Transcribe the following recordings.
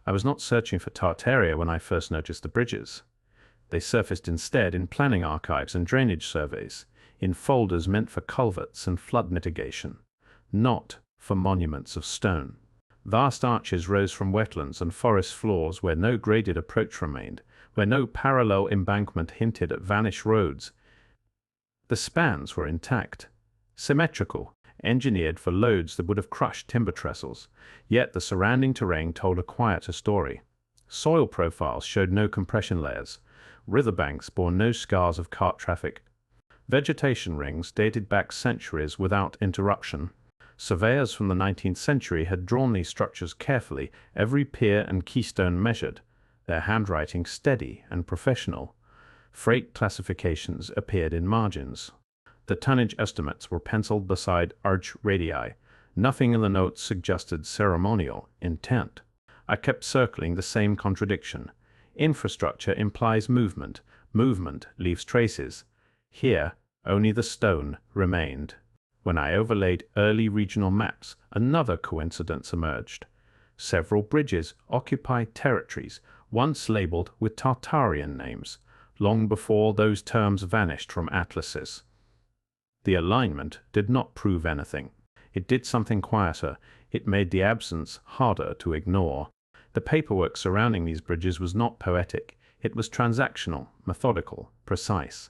I was not searching for Tartaria when I first noticed the bridges. They surfaced instead in planning archives and drainage surveys, in folders meant for culverts and flood mitigation, not for monuments of stone. Vast arches rose from wetlands and forest floors where no graded approach remained, where no parallel embankment hinted at vanished roads. The spans were intact, symmetrical, engineered for loads that would have crushed timber trestles, yet the surrounding terrain told a quieter story. Soil profiles showed no compression layers. Riverbanks bore no scars of cart traffic. Vegetation rings dated back centuries without interruption. Surveyors from the 19th century had drawn these structures carefully, every pier and keystone measured, their handwriting steady and professional. Freight classifications appeared in margins. The tonnage estimates were penciled beside arch radii. Nothing in the notes suggested ceremonial intent. I kept circling the same contradiction. Infrastructure implies movement. Movement leaves traces. Here, only the stone remained. When I overlaid early regional maps, another coincidence emerged. Several bridges occupied territories once labeled with Tartarian names, long before those terms vanished from atlases. The alignment did not prove anything. It did something quieter. It made the absence harder to ignore. The paperwork surrounding these bridges was not poetic. It was transactional, methodical, precise.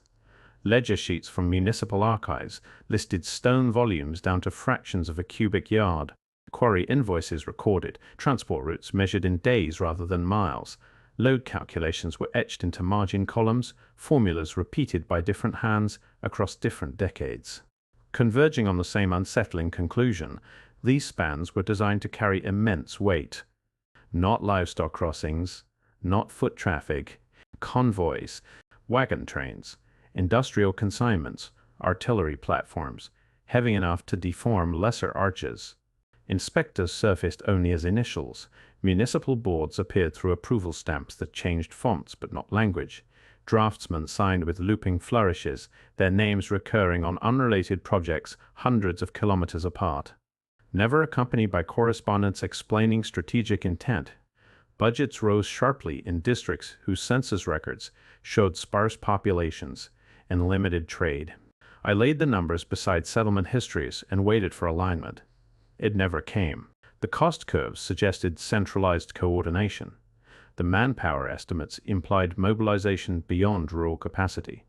Ledger sheets from municipal archives listed stone volumes down to fractions of a cubic yard. Quarry invoices recorded, transport routes measured in days rather than miles. Load calculations were etched into margin columns, formulas repeated by different hands across different decades. Converging on the same unsettling conclusion, these spans were designed to carry immense weight. Not livestock crossings, not foot traffic, convoys, wagon trains, industrial consignments, artillery platforms, heavy enough to deform lesser arches. Inspectors surfaced only as initials. Municipal boards appeared through approval stamps that changed fonts but not language. Draftsmen signed with looping flourishes, their names recurring on unrelated projects hundreds of kilometers apart. Never accompanied by correspondence explaining strategic intent. Budgets rose sharply in districts whose census records showed sparse populations and limited trade. I laid the numbers beside settlement histories and waited for alignment. It never came. The cost curves suggested centralized coordination. The manpower estimates implied mobilization beyond rural capacity.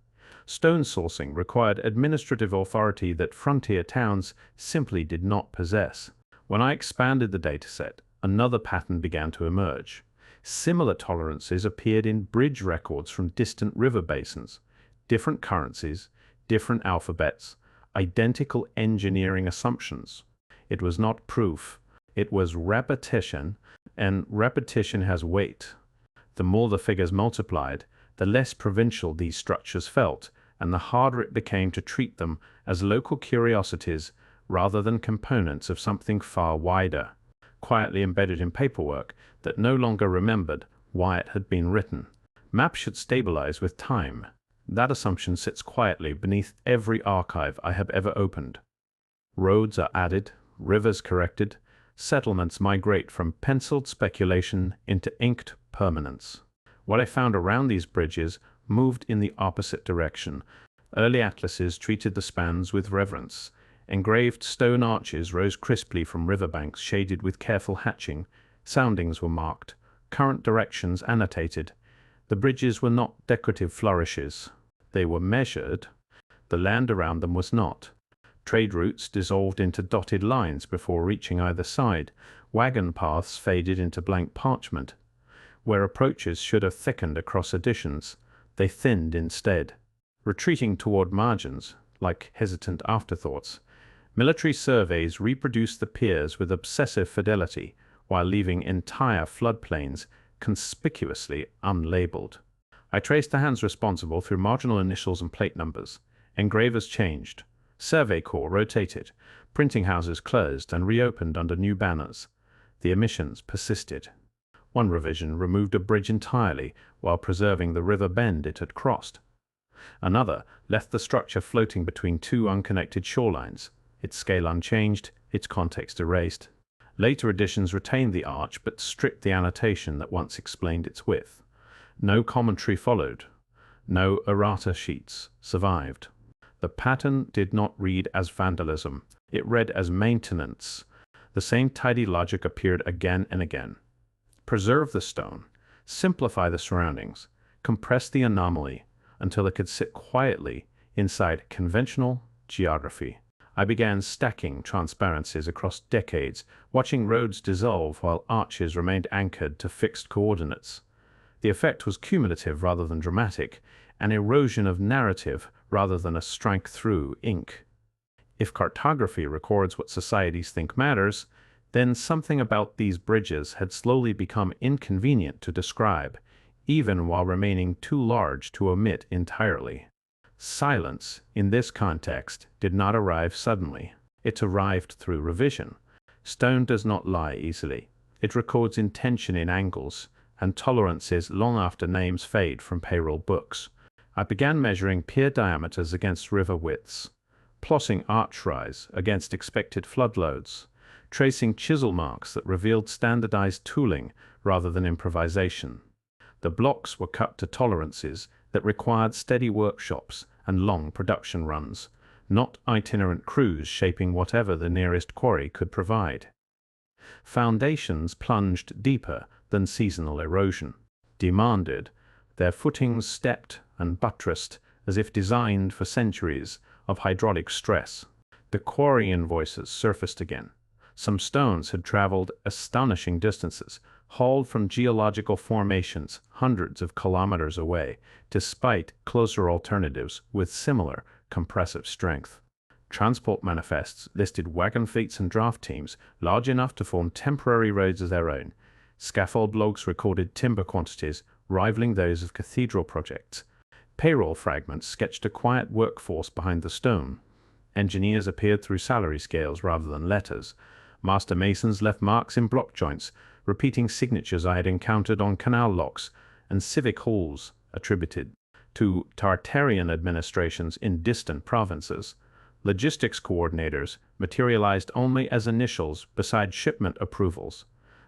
Stone sourcing required administrative authority that frontier towns simply did not possess. When I expanded the dataset, another pattern began to emerge. Similar tolerances appeared in bridge records from distant river basins. Different currencies, different alphabets, identical engineering assumptions. It was not proof. It was repetition, and repetition has weight. The more the figures multiplied, the less provincial these structures felt, and the harder it became to treat them as local curiosities rather than components of something far wider, quietly embedded in paperwork that no longer remembered why it had been written. Maps should stabilize with time. That assumption sits quietly beneath every archive I have ever opened. Roads are added, rivers corrected, settlements migrate from penciled speculation into inked permanence. What I found around these bridges moved in the opposite direction. Early atlases treated the spans with reverence. Engraved stone arches rose crisply from riverbanks shaded with careful hatching. Soundings were marked, current directions annotated. The bridges were not decorative flourishes. They were measured. The land around them was not. Trade routes dissolved into dotted lines before reaching either side. Wagon paths faded into blank parchment. Where approaches should have thickened across additions, they thinned instead, retreating toward margins, like hesitant afterthoughts. Military surveys reproduced the piers with obsessive fidelity, while leaving entire floodplains conspicuously unlabeled. I traced the hands responsible through marginal initials and plate numbers. Engravers changed. Survey Corps rotated. Printing houses closed and reopened under new banners. The omissions persisted. One revision removed a bridge entirely while preserving the river bend it had crossed. Another left the structure floating between two unconnected shorelines, its scale unchanged, its context erased. Later editions retained the arch but stripped the annotation that once explained its width. No commentary followed. No errata sheets survived. The pattern did not read as vandalism. It read as maintenance. The same tidy logic appeared again and again. Preserve the stone. Simplify the surroundings. Compress the anomaly until it could sit quietly inside conventional geography. I began stacking transparencies across decades, watching roads dissolve while arches remained anchored to fixed coordinates. The effect was cumulative rather than dramatic, an erosion of narrative rather than a strike through ink. If cartography records what societies think matters, then something about these bridges had slowly become inconvenient to describe, even while remaining too large to omit entirely. Silence, in this context, did not arrive suddenly. It arrived through revision. Stone does not lie easily. It records intention in angles and tolerances long after names fade from payroll books. I began measuring pier diameters against river widths, plotting arch rise against expected flood loads, tracing chisel marks that revealed standardized tooling rather than improvisation. The blocks were cut to tolerances that required steady workshops and long production runs, not itinerant crews shaping whatever the nearest quarry could provide. Foundations plunged deeper than seasonal erosion demanded, their footings stepped and buttressed as if designed for centuries of hydraulic stress. The quarrying voices surfaced again. Some stones had traveled astonishing distances, hauled from geological formations hundreds of kilometers away, despite closer alternatives with similar compressive strength. Transport manifests listed wagon fleets and draft teams large enough to form temporary roads of their own. Scaffold logs recorded timber quantities rivaling those of cathedral projects. Payroll fragments sketched a quiet workforce behind the stone. Engineers appeared through salary scales rather than letters. Master masons left marks in block joints, repeating signatures I had encountered on canal locks and civic halls attributed to Tartarian administrations in distant provinces. Logistics coordinators materialized only as initials beside shipment approvals,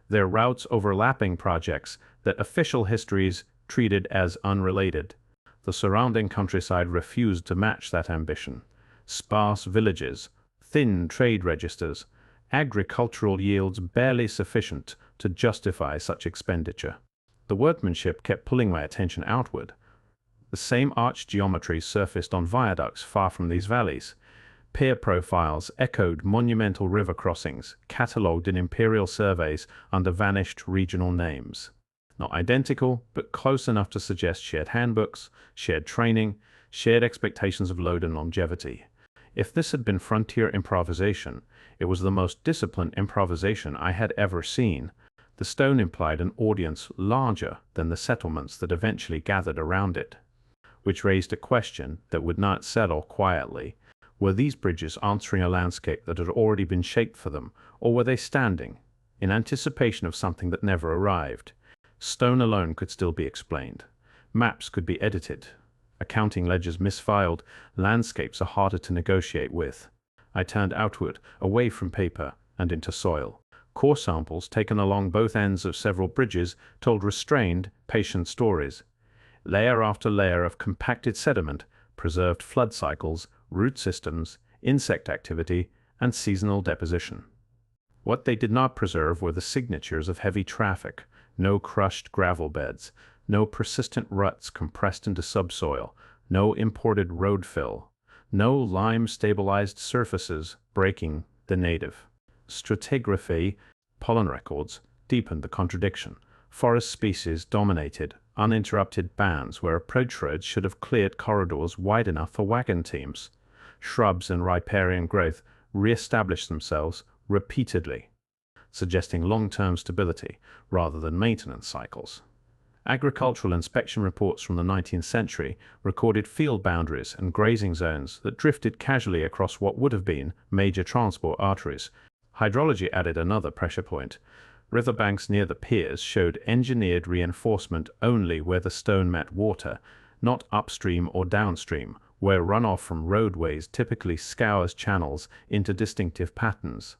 their routes overlapping projects that official histories treated as unrelated. The surrounding countryside refused to match that ambition. Sparse villages, thin trade registers, agricultural yields barely sufficient to justify such expenditure. The workmanship kept pulling my attention outward. The same arch geometry surfaced on viaducts far from these valleys. Pier profiles echoed monumental river crossings, catalogued in imperial surveys under vanished regional names. Not identical, but close enough to suggest shared handbooks, shared training, shared expectations of load and longevity. If this had been frontier improvisation, it was the most disciplined improvisation I had ever seen. The stone implied an audience larger than the settlements that eventually gathered around it, which raised a question that would not settle quietly. Were these bridges answering a landscape that had already been shaped for them, or were they standing, in anticipation of something that never arrived? Stone alone could still be explained. Maps could be edited. Accounting ledgers misfiled. Landscapes are harder to negotiate with. I turned outward, away from paper, and into soil. Core samples taken along both ends of several bridges told restrained, patient stories. Layer after layer of compacted sediment preserved flood cycles, root systems, insect activity, and seasonal deposition. What they did not preserve were the signatures of heavy traffic: no crushed gravel beds, no persistent ruts compressed into subsoil, no imported road fill, no lime-stabilized surfaces breaking the native stratigraphy. Pollen records deepened the contradiction. Forest species dominated uninterrupted bands where approach roads should have cleared corridors wide enough for wagon teams. Shrubs and riparian growth re-established themselves repeatedly, suggesting long-term stability rather than maintenance cycles. Agricultural inspection reports from the 19th century recorded field boundaries and grazing zones that drifted casually across what would have been major transport arteries. Hydrology added another pressure point. Riverbanks near the piers showed engineered reinforcement only where the stone met water, not upstream or downstream, where runoff from roadways typically scours channels into distinctive patterns.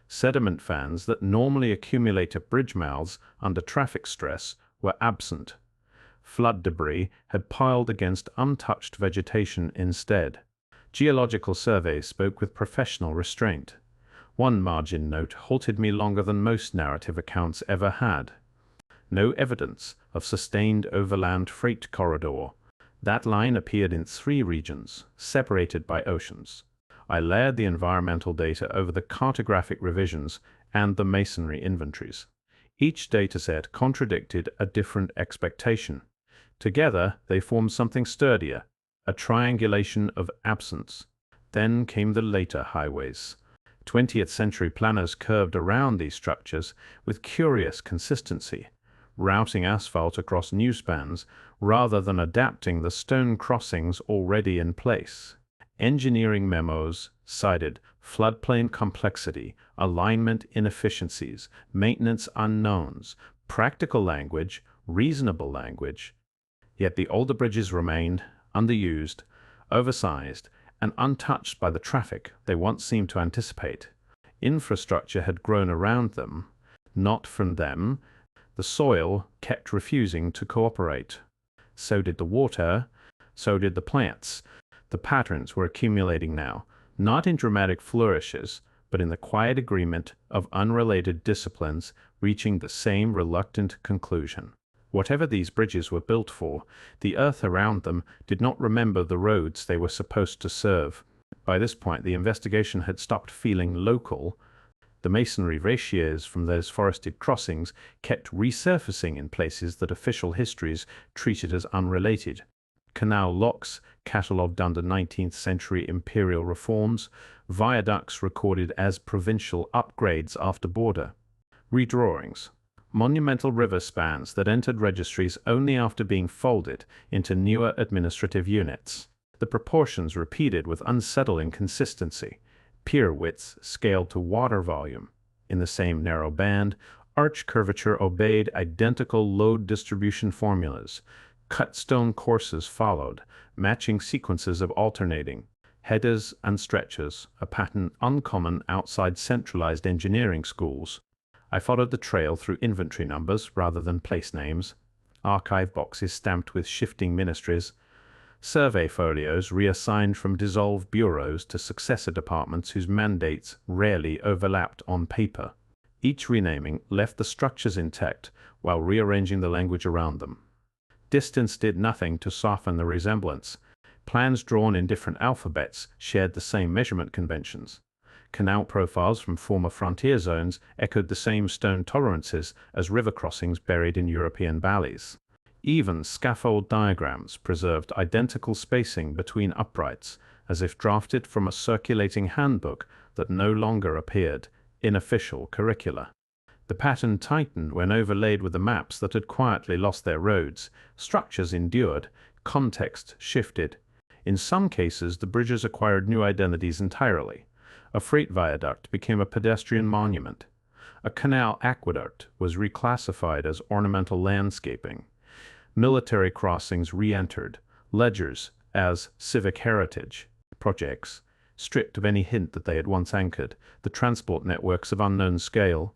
Sediment fans that normally accumulate at bridge mouths under traffic stress were absent. Flood debris had piled against untouched vegetation instead. Geological surveys spoke with professional restraint. One margin note halted me longer than most narrative accounts ever had. No evidence of sustained overland freight corridor. That line appeared in 3 regions, separated by oceans. I layered the environmental data over the cartographic revisions and the masonry inventories. Each dataset contradicted a different expectation. Together, they formed something sturdier, a triangulation of absence. Then came the later highways. 20th century planners curved around these structures with curious consistency, routing asphalt across new spans rather than adapting the stone crossings already in place. Engineering memos cited floodplain complexity, alignment inefficiencies, maintenance unknowns, practical language, reasonable language. Yet the older bridges remained underused, oversized, and untouched by the traffic they once seemed to anticipate. Infrastructure had grown around them, not from them. The soil kept refusing to cooperate. So did the water, so did the plants. The patterns were accumulating now, not in dramatic flourishes, but in the quiet agreement of unrelated disciplines reaching the same reluctant conclusion. Whatever these bridges were built for, the earth around them did not remember the roads they were supposed to serve. By this point, the investigation had stopped feeling local. The masonry ratios from those forested crossings kept resurfacing in places that official histories treated as unrelated. Canal locks catalogued under 19th century imperial reforms, viaducts recorded as provincial upgrades after border redrawings, monumental river spans that entered registries only after being folded into newer administrative units. The proportions repeated with unsettling consistency. Pier widths scaled to water volume. In the same narrow band, arch curvature obeyed identical load distribution formulas. Cut stone courses followed, matching sequences of alternating headers and stretches, a pattern uncommon outside centralized engineering schools. I followed the trail through inventory numbers rather than place names, archive boxes stamped with shifting ministries, survey folios reassigned from dissolved bureaus to successor departments whose mandates rarely overlapped on paper. Each renaming left the structures intact while rearranging the language around them. Distance did nothing to soften the resemblance. Plans drawn in different alphabets shared the same measurement conventions. Canal profiles from former frontier zones echoed the same stone tolerances as river crossings buried in European valleys. Even scaffold diagrams preserved identical spacing between uprights, as if drafted from a circulating handbook that no longer appeared in official curricula. The pattern tightened when overlaid with the maps that had quietly lost their roads. Structures endured, context shifted. In some cases, the bridges acquired new identities entirely. A freight viaduct became a pedestrian monument. A canal aqueduct was reclassified as ornamental landscaping. Military crossings re-entered, ledgers as civic heritage projects, stripped of any hint that they had once anchored, the transport networks of unknown scale.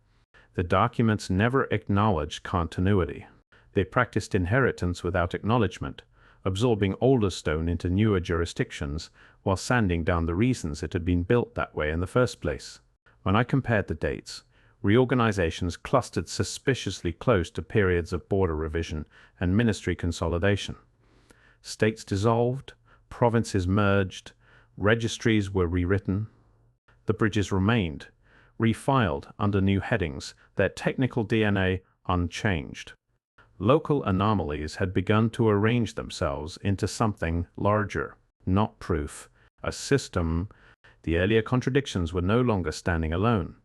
The documents never acknowledged continuity. They practiced inheritance without acknowledgement, absorbing older stone into newer jurisdictions while sanding down the reasons it had been built that way in the first place. When I compared the dates, reorganizations clustered suspiciously close to periods of border revision and ministry consolidation. States dissolved, provinces merged, registries were rewritten. The bridges remained, refiled under new headings, their technical DNA unchanged. Local anomalies had begun to arrange themselves into something larger, not proof, a system. The earlier contradictions were no longer standing alone.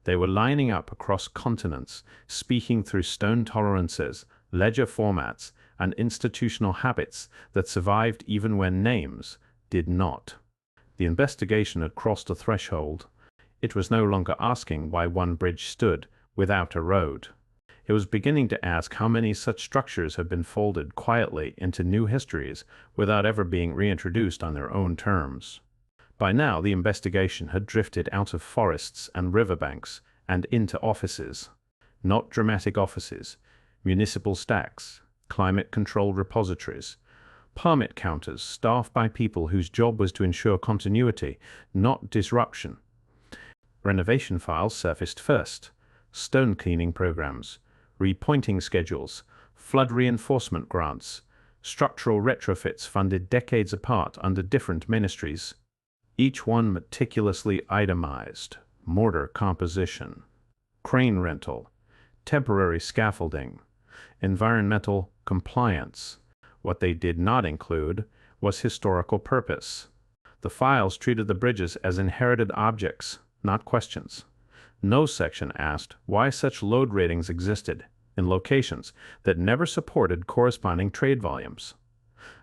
They were lining up across continents, speaking through stone tolerances, ledger formats, and institutional habits that survived even when names did not. The investigation had crossed a threshold. It was no longer asking why one bridge stood without a road. It was beginning to ask how many such structures had been folded quietly into new histories without ever being reintroduced on their own terms. By now, the investigation had drifted out of forests and riverbanks and into offices. Not dramatic offices, municipal stacks, climate-controlled repositories, permit counters staffed by people whose job was to ensure continuity, not disruption. Renovation files surfaced first: stone cleaning programs, repointing schedules, flood reinforcement grants, structural retrofits funded decades apart under different ministries, each one meticulously itemized: mortar composition, crane rental, temporary scaffolding, environmental compliance. What they did not include was historical purpose. The files treated the bridges as inherited objects, not questions. No section asked why such load ratings existed in locations that never supported corresponding trade volumes.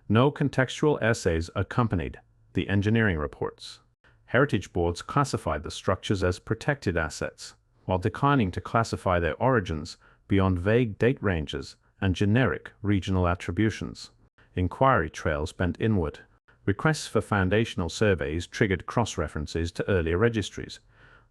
No contextual essays accompanied the engineering reports. Heritage boards classified the structures as protected assets, while declining to classify their origins beyond vague date ranges and generic regional attributions. Inquiry trails bent inward. Requests for foundational surveys triggered cross-references to earlier registries.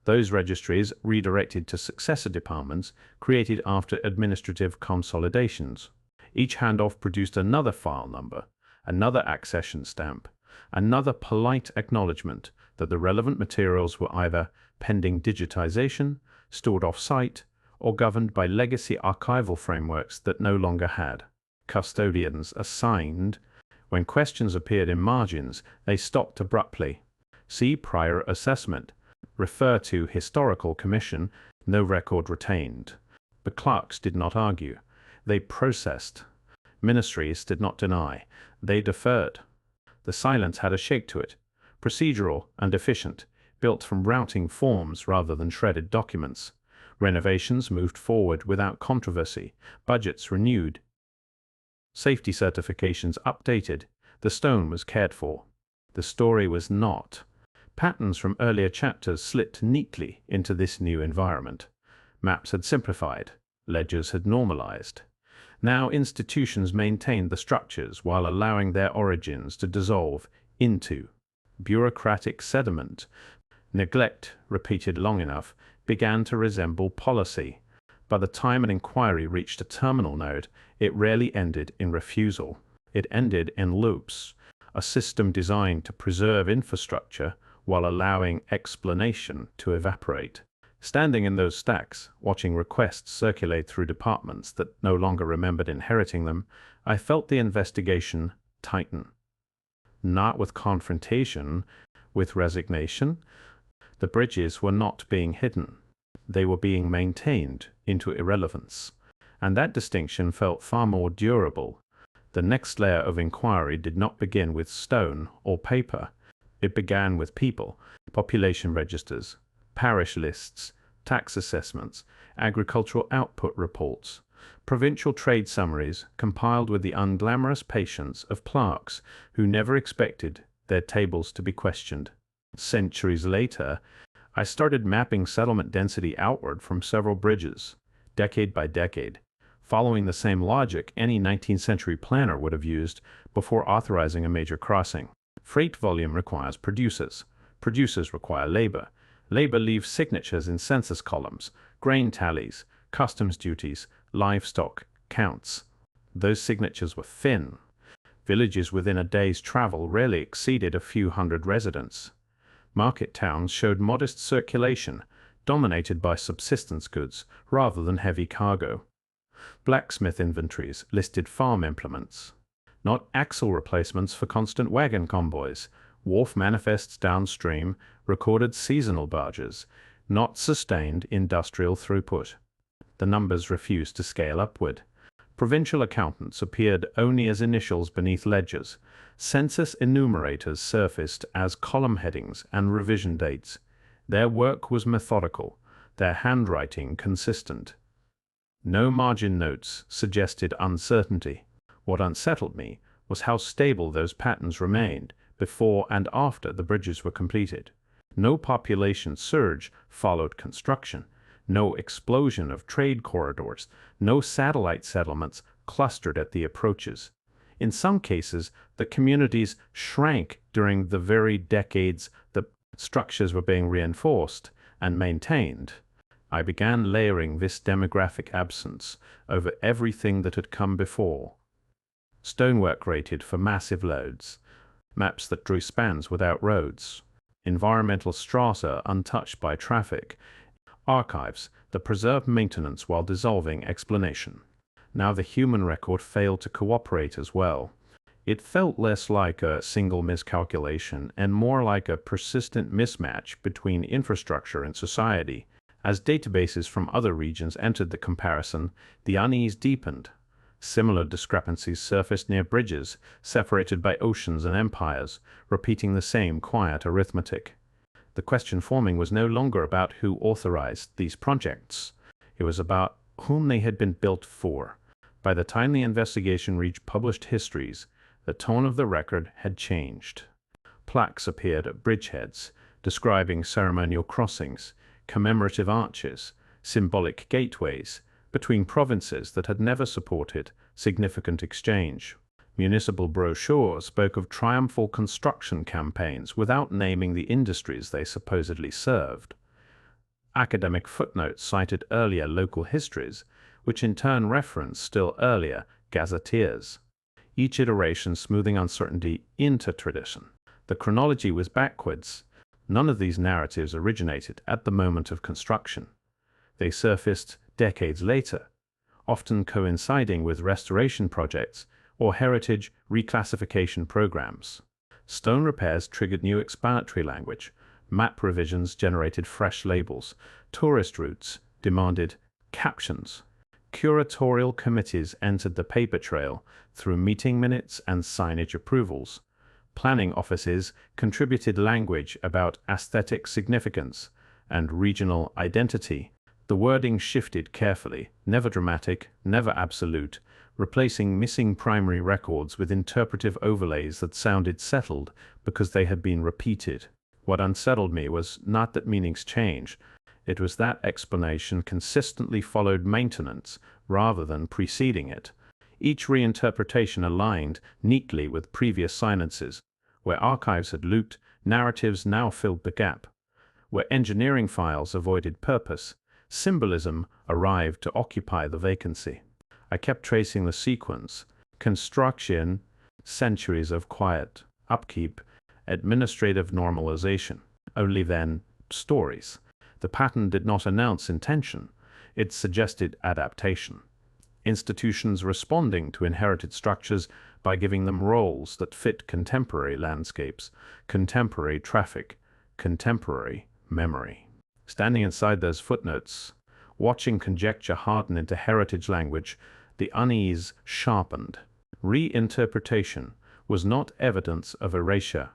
Those registries, redirected to successor departments, created after administrative consolidations. Each handoff produced another file number, another accession stamp, another polite acknowledgement that the relevant materials were either pending digitization, stored off-site, or governed by legacy archival frameworks that no longer had custodians assigned. When questions appeared in margins, they stopped abruptly. See prior assessment. Refer to historical commission. No record retained. The clerks did not argue. They processed. Ministries did not deny. They deferred. The silence had a shake to it, procedural and efficient, built from routing forms rather than shredded documents. Renovations moved forward without controversy, budgets renewed, safety certifications updated. The stone was cared for. The story was not. Patterns from earlier chapters slipped neatly into this new environment. Maps had simplified. Ledgers had normalized. Now institutions maintained the structures while allowing their origins to dissolve into bureaucratic sediment. Neglect, repeated long enough, began to resemble policy. By the time an inquiry reached a terminal node, it rarely ended in refusal. It ended in loops, a system designed to preserve infrastructure while allowing explanation to evaporate. Standing in those stacks, watching requests circulate through departments that no longer remembered inheriting them, I felt the investigation tighten. Not with confrontation, with resignation. The bridges were not being hidden. They were being maintained into irrelevance. And that distinction felt far more durable. The next layer of inquiry did not begin with stone or paper. It began with people, population registers, parish lists, tax assessments, agricultural output reports, provincial trade summaries compiled with the unglamorous patience of clerks who never expected their tables to be questioned. Centuries later, I started mapping settlement density outward from several bridges, decade by decade, following the same logic any 19th century planner would have used before authorizing a major crossing. Freight volume requires producers. Producers require labor. Labor leaves signatures in census columns, grain tallies, customs duties, livestock counts. Those signatures were thin. Villages within a day's travel rarely exceeded a few hundred residents. Market towns showed modest circulation, dominated by subsistence goods rather than heavy cargo. Blacksmith inventories listed farm implements, not axle replacements for constant wagon convoys. Wharf manifests downstream recorded seasonal barges, not sustained industrial throughput. The numbers refused to scale upward. Provincial accountants appeared only as initials beneath ledgers. Census enumerators surfaced as column headings and revision dates. Their work was methodical, their handwriting consistent. No margin notes suggested uncertainty. What unsettled me was how stable those patterns remained before and after the bridges were completed. No population surge followed construction. No explosion of trade corridors, no satellite settlements clustered at the approaches. In some cases, the communities shrank during the very decades the structures were being reinforced and maintained. I began layering this demographic absence over everything that had come before. Stonework rated for massive loads, maps that drew spans without roads, environmental strata untouched by traffic, archives that preserved maintenance while dissolving explanation. Now the human record failed to cooperate as well. It felt less like a single miscalculation and more like a persistent mismatch between infrastructure and society. As databases from other regions entered the comparison, the unease deepened. Similar discrepancies surfaced near bridges, separated by oceans and empires, repeating the same quiet arithmetic. The question forming was no longer about who authorized these projects. It was about whom they had been built for. By the time the investigation reached published histories, the tone of the record had changed. Plaques appeared at bridgeheads, describing ceremonial crossings, commemorative arches, symbolic gateways between provinces that had never supported significant exchange. Municipal brochures spoke of triumphal construction campaigns without naming the industries they supposedly served. Academic footnotes cited earlier local histories, which in turn referenced still earlier gazetteers, each iteration smoothing uncertainty into tradition. The chronology was backwards. None of these narratives originated at the moment of construction. They surfaced decades later, often coinciding with restoration projects or heritage reclassification programs. Stone repairs triggered new explanatory language, map revisions generated fresh labels, tourist routes demanded captions. Curatorial committees entered the paper trail through meeting minutes and signage approvals. Planning offices contributed language about aesthetic significance and regional identity. The wording shifted carefully, never dramatic, never absolute, replacing missing primary records with interpretive overlays that sounded settled because they had been repeated. What unsettled me was not that meanings change, it was that explanation consistently followed maintenance rather than preceding it. Each reinterpretation aligned neatly with previous silences. Where archives had looped, narratives now filled the gap. Where engineering files avoided purpose, symbolism arrived to occupy the vacancy. I kept tracing the sequence: construction, centuries of quiet, upkeep, administrative normalization. Only then, stories. The pattern did not announce intention, it suggested adaptation. Institutions responding to inherited structures by giving them roles that fit contemporary landscapes, contemporary traffic, contemporary memory. Standing inside those footnotes, watching conjecture harden into heritage language, the unease sharpened. Reinterpretation was not evidence of erasure,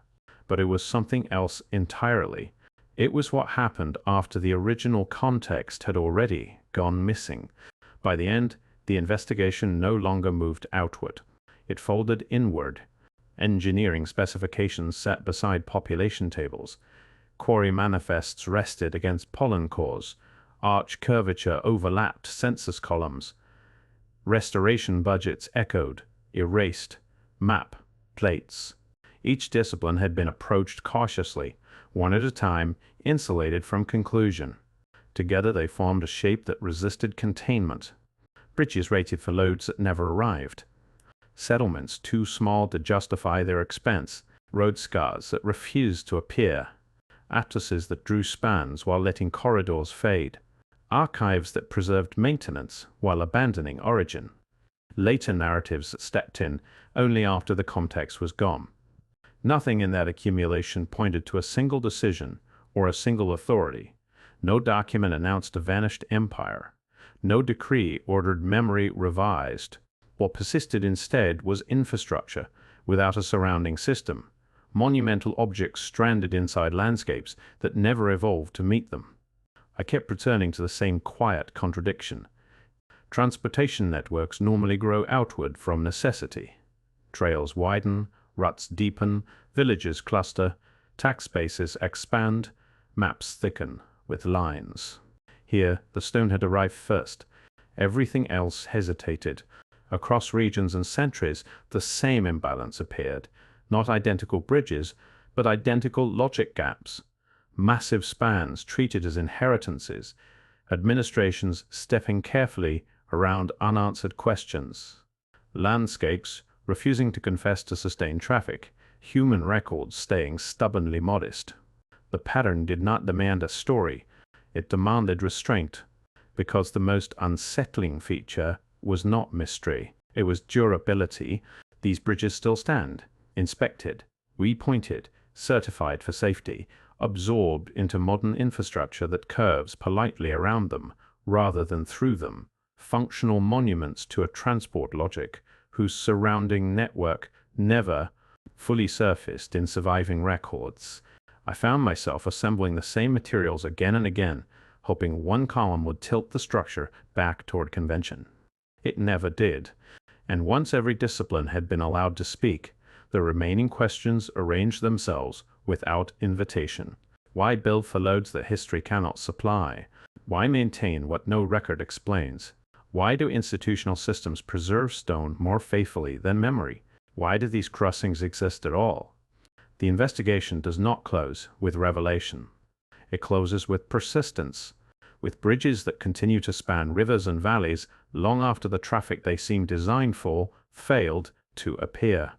but it was something else entirely. It was what happened after the original context had already gone missing. By the end, the investigation no longer moved outward. It folded inward. Engineering specifications sat beside population tables. Quarry manifests rested against pollen cores. Arch curvature overlapped census columns. Restoration budgets echoed, erased, map plates. Each discipline had been approached cautiously, one at a time, insulated from conclusion. Together they formed a shape that resisted containment. Bridges rated for loads that never arrived. Settlements too small to justify their expense. Road scars that refused to appear. Atlases that drew spans while letting corridors fade. Archives that preserved maintenance while abandoning origin. Later narratives that stepped in only after the context was gone. Nothing in that accumulation pointed to a single decision or a single authority. No document announced a vanished empire. No decree ordered memory revised. What persisted instead was infrastructure without a surrounding system. Monumental objects stranded inside landscapes that never evolved to meet them. I kept returning to the same quiet contradiction. Transportation networks normally grow outward from necessity. Trails widen, ruts deepen, villages cluster, tax bases expand, maps thicken with lines. Here, the stone had arrived first. Everything else hesitated. Across regions and centuries, the same imbalance appeared. Not identical bridges, but identical logic gaps. Massive spans treated as inheritances, administrations stepping carefully around unanswered questions. Landscapes refusing to confess to sustained traffic, human records staying stubbornly modest. The pattern did not demand a story, it demanded restraint, because the most unsettling feature was not mystery, it was durability. These bridges still stand, inspected, repointed, certified for safety, absorbed into modern infrastructure that curves politely around them rather than through them, functional monuments to a transport logic whose surrounding network never fully surfaced in surviving records. I found myself assembling the same materials again and again, hoping one column would tilt the structure back toward convention. It never did, and once every discipline had been allowed to speak, the remaining questions arranged themselves without invitation. Why build for loads that history cannot supply? Why maintain what no record explains? Why do institutional systems preserve stone more faithfully than memory? Why do these crossings exist at all? The investigation does not close with revelation. It closes with persistence, with bridges that continue to span rivers and valleys long after the traffic they seem designed for failed to appear,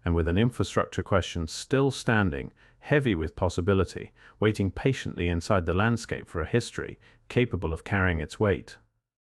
and with an infrastructure question still standing, heavy with possibility, waiting patiently inside the landscape for a history capable of carrying its weight.